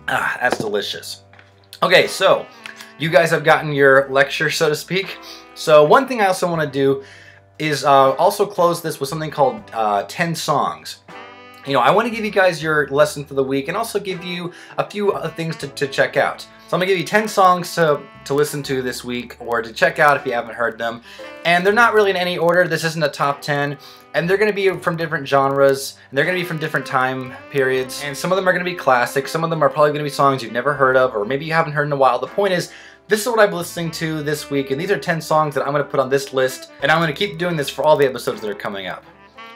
Ah, that's delicious. Okay, so you guys have gotten your lecture, so to speak. So one thing I also want to do is also close this with something called 10 songs. You know, I want to give you guys your lesson for the week and also give you a few things to check out. So I'm going to give you 10 songs to listen to this week or to check out if you haven't heard them. And they're not really in any order. This isn't a top 10. And they're going to be from different genres. And they're going to be from different time periods. And some of them are going to be classics. Some of them are probably going to be songs you've never heard of or maybe you haven't heard in a while. The point is, this is what I'm listening to this week. And these are 10 songs that I'm going to put on this list. And I'm going to keep doing this for all the episodes that are coming up.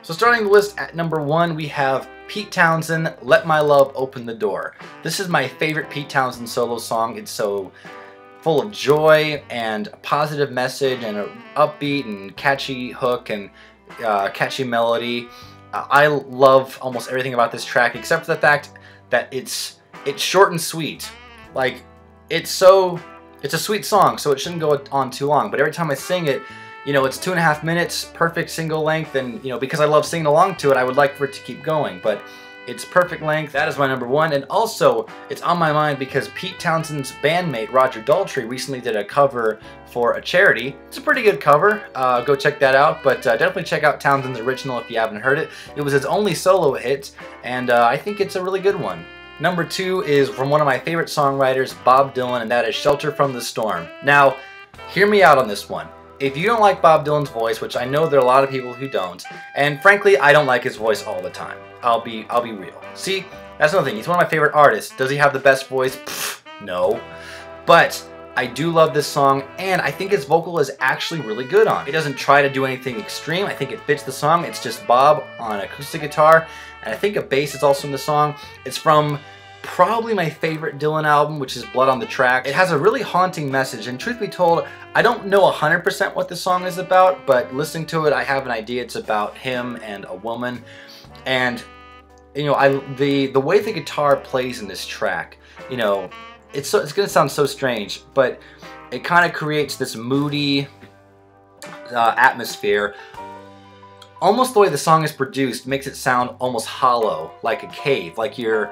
So starting the list at number 1, we have Pete Townshend, Let My Love Open the Door. This is my favorite Pete Townshend solo song. It's so full of joy and a positive message and an upbeat and catchy hook and catchy melody. I love almost everything about this track except for the fact that it's short and sweet. Like, it's a sweet song, so it shouldn't go on too long, but every time I sing it, you know, it's 2.5 minutes, perfect single length, and, you know, because I love singing along to it, I would like for it to keep going, but it's perfect length. That is my number 1, and also, it's on my mind because Pete Townshend's bandmate, Roger Daltrey, recently did a cover for a charity. It's a pretty good cover. Go check that out, but definitely check out Townshend's original if you haven't heard it. It was his only solo hit, and I think it's a really good one. Number 2 is from one of my favorite songwriters, Bob Dylan, and that is Shelter from the Storm. Now, hear me out on this one. If you don't like Bob Dylan's voice, which I know there are a lot of people who don't, and frankly, I don't like his voice all the time. I'll be real. See, that's another thing. He's one of my favorite artists. Does he have the best voice? Pfft, no. But I do love this song, and I think his vocal is actually really good on it. It doesn't try to do anything extreme. I think it fits the song. It's just Bob on acoustic guitar, and I think a bass is also in the song. It's from probably my favorite Dylan album, which is Blood on the Tracks. It has a really haunting message, and truth be told, I don't know 100% what the song is about, but listening to it, I have an idea it's about him and a woman. And, you know, the way the guitar plays in this track, you know, it's gonna sound so strange, but it kind of creates this moody atmosphere. Almost the way the song is produced makes it sound almost hollow, like a cave, like you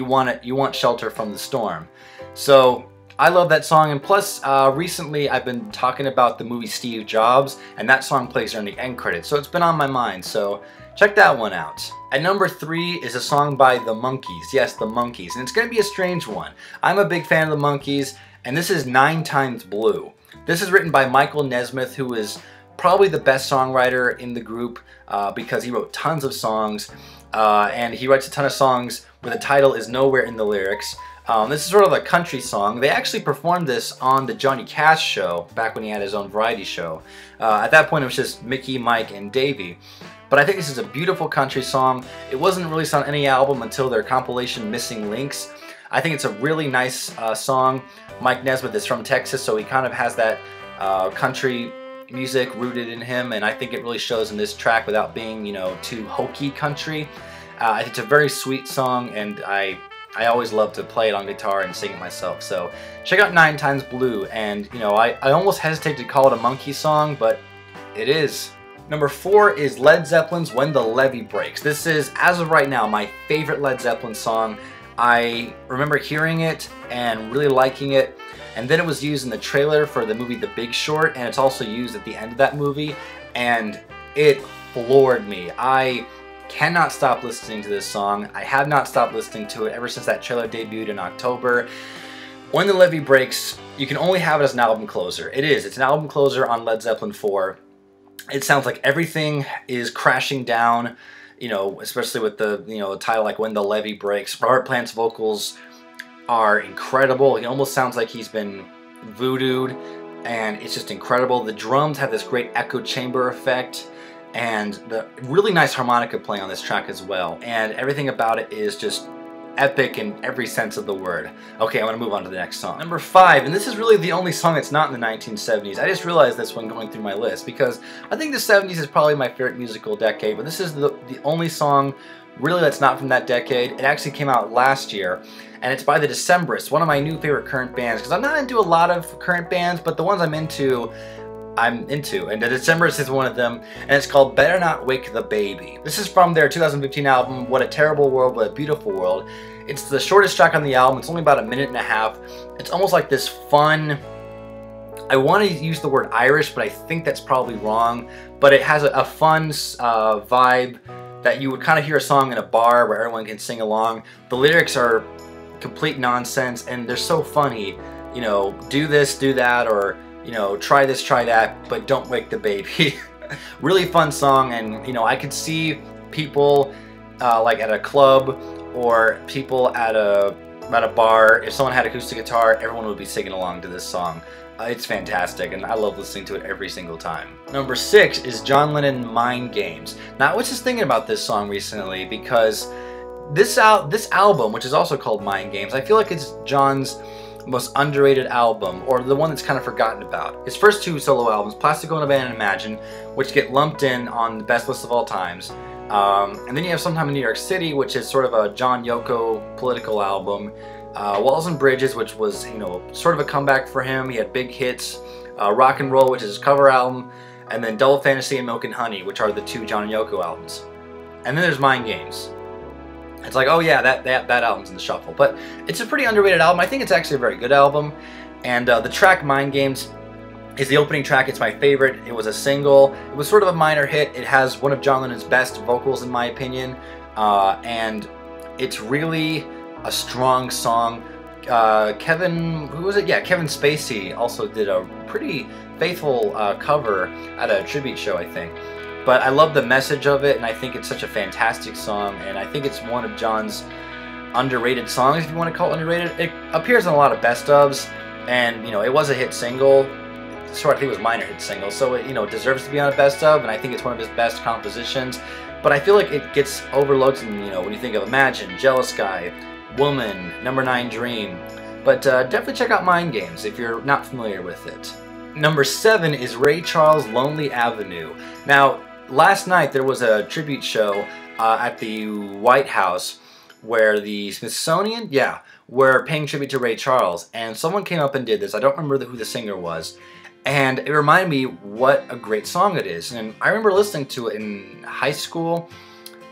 want shelter from the storm. So I love that song, and plus recently I've been talking about the movie Steve Jobs, and that song plays during the end credits, so it's been on my mind, so check that one out. At number 3 is a song by the Monkees. Yes, the Monkees, and it's going to be a strange one. I'm a big fan of the Monkees, and this is 9 Times Blue. This is written by Michael Nesmith, who is probably the best songwriter in the group because he wrote tons of songs, and he writes a ton of songs where the title is nowhere in the lyrics. This is sort of a country song. They actually performed this on the Johnny Cash show back when he had his own variety show. At that point it was just Mickey, Mike, and Davey. But I think this is a beautiful country song. It wasn't released on any album until their compilation Missing Links. I think it's a really nice song. Mike Nesmith is from Texas, so he kind of has that country music rooted in him, and I think it really shows in this track without being, you know, too hokey country. It's a very sweet song, and I always love to play it on guitar and sing it myself. So check out 9 Times Blue, and you know, I almost hesitate to call it a Monkee song, but it is. Number 4 is Led Zeppelin's When the Levee Breaks. This is, as of right now, my favorite Led Zeppelin song. I remember hearing it and really liking it, and then it was used in the trailer for the movie The Big Short, and it's also used at the end of that movie, and it floored me. I cannot stop listening to this song. I have not stopped listening to it ever since that trailer debuted in October. When the Levee Breaks, you can only have it as an album closer. It's an album closer on Led Zeppelin 4. It sounds like everything is crashing down, you know, especially with the, you know, the title like When the Levee Breaks. Robert Plant's vocals are incredible. He almost sounds like he's been voodooed, and it's just incredible. The drums have this great echo chamber effect, and the really nice harmonica playing on this track as well. And everything about it is just epic in every sense of the word. Okay, I'm gonna move on to the next song. Number 5, and this is really the only song that's not in the 1970s. I just realized this when going through my list because I think the 70s is probably my favorite musical decade, but this is the only song really that's not from that decade. It actually came out last year, and it's by the Decemberists, one of my new favorite current bands, because I'm not into a lot of current bands, but the ones I'm into, and the Decemberists is one of them, and it's called Better Not Wake the Baby. This is from their 2015 album, What a Terrible World, What a Beautiful World, It's the shortest track on the album. It's only about 1.5 minutes. It's almost like this fun, I want to use the word Irish, but I think that's probably wrong. But it has a fun vibe that you would kind of hear a song in a bar where everyone can sing along. The lyrics are complete nonsense and they're so funny. You know, do this, do that, or, you know, try this, try that, but don't wake the baby. Really fun song, and, you know, I could see people like at a club or people at a bar, if someone had acoustic guitar, everyone would be singing along to this song. It's fantastic, and I love listening to it every single time. Number 6 is John Lennon, Mind Games. Now, I was just thinking about this song recently because this album, which is also called Mind Games, I feel like it's John's most underrated album, or the one that's kind of forgotten about. His first 2 solo albums, Plastic Ono Band and Imagine, which get lumped in on the best list of all times. And then you have Sometime in New York City, which is sort of a John Yoko political album. Walls and Bridges, which was, you know, sort of a comeback for him. He had big hits. Rock and Roll, which is his cover album. And then Double Fantasy and Milk and Honey, which are the 2 John and Yoko albums. And then there's Mind Games. It's like, oh yeah, that album's in the shuffle. But it's a pretty underrated album. I think it's actually a very good album. And the track Mind Games is the opening track. It's my favorite. It was a single. It was sort of a minor hit. It has one of John Lennon's best vocals in my opinion. And it's really a strong song. Kevin Spacey also did a pretty faithful cover at a tribute show, I think. But I love the message of it, and I think it's such a fantastic song, and I think it's one of John's underrated songs, if you want to call it underrated. It appears in a lot of best ofs, and, you know, it was a hit single. Sort of, I think it was a minor hit single, so it, you know, deserves to be on a best of, and I think it's one of his best compositions. But I feel like it gets overlooked, and, you know, when you think of Imagine, Jealous Guy, Woman, Number 9 Dream. But definitely check out Mind Games if you're not familiar with it. Number 7 is Ray Charles' Lonely Avenue. Now, last night there was a tribute show at the White House where the Smithsonian, were paying tribute to Ray Charles, and someone came up and did this. I don't remember who the singer was, and it reminded me what a great song it is. And I remember listening to it in high school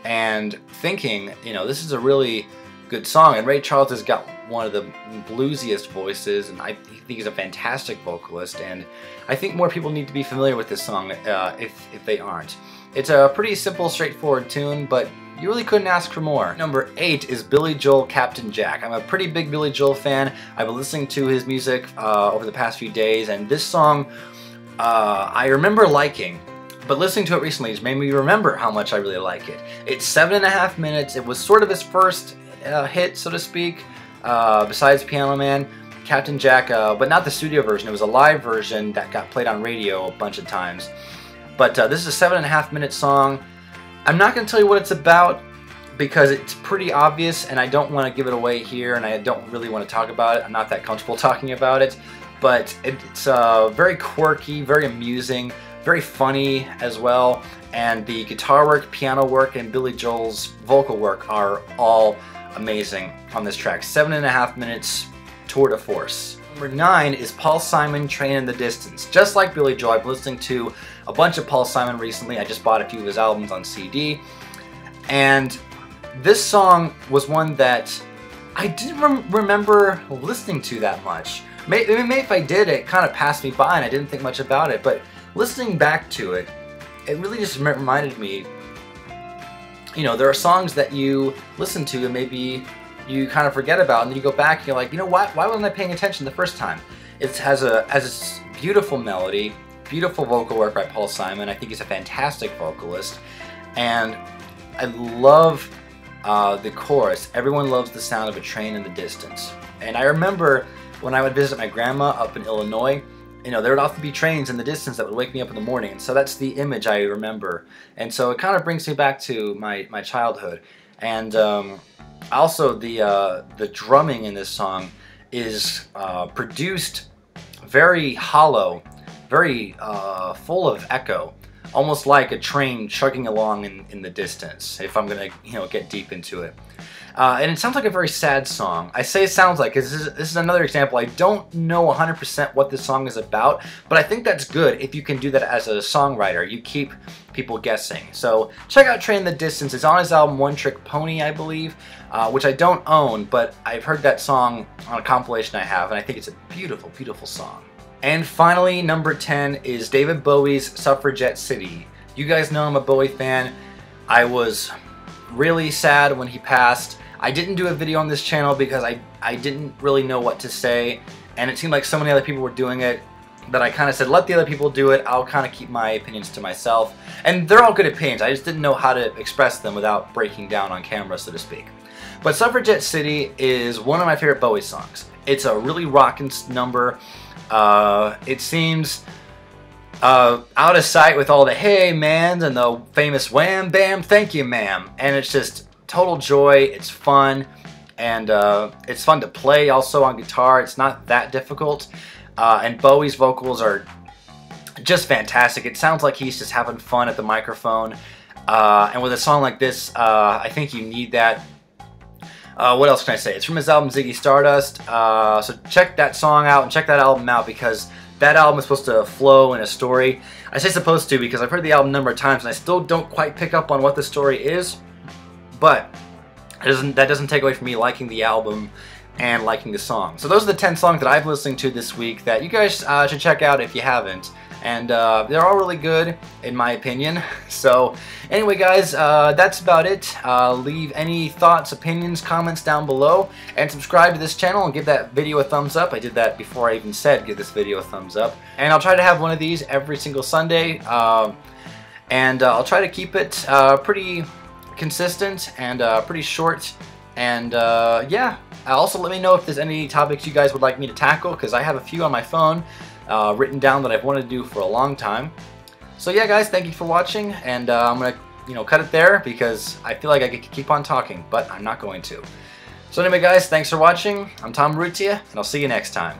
and thinking, you know, this is a really good song, and Ray Charles has got one of the bluesiest voices, and I think he's a fantastic vocalist, and I think more people need to be familiar with this song if they aren't. It's a pretty simple, straightforward tune, but you really couldn't ask for more. Number 8 is Billy Joel, Captain Jack. I'm a pretty big Billy Joel fan. I've been listening to his music over the past few days, and this song I remember liking, but listening to it recently has made me remember how much I really like it. It's 7.5 minutes. It was sort of his first hit, so to speak, besides Piano Man, Captain Jack, but not the studio version. It was a live version that got played on radio a bunch of times. But this is a 7.5 minute song. I'm not going to tell you what it's about because it's pretty obvious, and I don't want to give it away here, and I don't really want to talk about it. I'm not that comfortable talking about it, but it's very quirky, very amusing, very funny as well, and the guitar work, piano work, and Billy Joel's vocal work are all amazing on this track. 7.5 minutes, tour de force. Number 9 is Paul Simon, Train in the Distance. Just like Billy Joel, I've been listening to a bunch of Paul Simon recently. I just bought a few of his albums on CD, and this song was one that I didn't remember listening to that much. Maybe if I did, it kind of passed me by and I didn't think much about it, but listening back to it, it really just reminded me, you know, there are songs that you listen to and maybe you kind of forget about, and then you go back and you're like, you know what, why wasn't I paying attention the first time? It has a beautiful melody, beautiful vocal work by Paul Simon. I think he's a fantastic vocalist, and I love the chorus, everyone loves the sound of a train in the distance. And I remember when I would visit my grandma up in Illinois, you know, there would often be trains in the distance that would wake me up in the morning, and so that's the image I remember. And so it kind of brings me back to my childhood. And also the drumming in this song is produced very hollow, very full of echo, almost like a train chugging along in the distance, if I'm gonna, you know, get deep into it. And it sounds like a very sad song. I say it sounds like, because this is another example. I don't know 100% what this song is about, but I think that's good if you can do that as a songwriter. You keep people guessing. So check out Train the Distance. It's on his album One Trick Pony, I believe, which I don't own, but I've heard that song on a compilation I have, and I think it's a beautiful, beautiful song. And finally, number 10 is David Bowie's Suffragette City. You guys know I'm a Bowie fan. I was really sad when he passed. I didn't do a video on this channel because I didn't really know what to say, and it seemed like so many other people were doing it that I kind of said, let the other people do it, I'll kind of keep my opinions to myself. And they're all good opinions, I just didn't know how to express them without breaking down on camera, so to speak. But Suffragette City is one of my favorite Bowie songs. It's a really rockin' number. It seems out of sight with all the hey man and the famous wham bam thank you ma'am, and it's just total joy. It's fun, and it's fun to play also on guitar. It's not that difficult, and Bowie's vocals are just fantastic. It sounds like he's just having fun at the microphone, and with a song like this, I think you need that. What else can I say? It's from his album Ziggy Stardust, so check that song out and check that album out, because that album is supposed to flow in a story. I say supposed to because I've heard the album a number of times and I still don't quite pick up on what the story is, but that doesn't take away from me liking the album and liking the song. So those are the 10 songs that I've listened to this week that you guys should check out if you haven't. And they're all really good, in my opinion. So anyway, guys, that's about it. Leave any thoughts, opinions, comments down below, and subscribe to this channel and give that video a thumbs up. I did that before I even said give this video a thumbs up. And I'll try to have one of these every single Sunday, and I'll try to keep it pretty consistent and pretty short. And yeah, also let me know if there's any topics you guys would like me to tackle, because I have a few on my phone written down that I've wanted to do for a long time. So yeah, guys, thank you for watching, and I'm gonna cut it there because I feel like I could keep on talking, but I'm not going to. So anyway, guys, thanks for watching. I'm Tom Rutia, and I'll see you next time.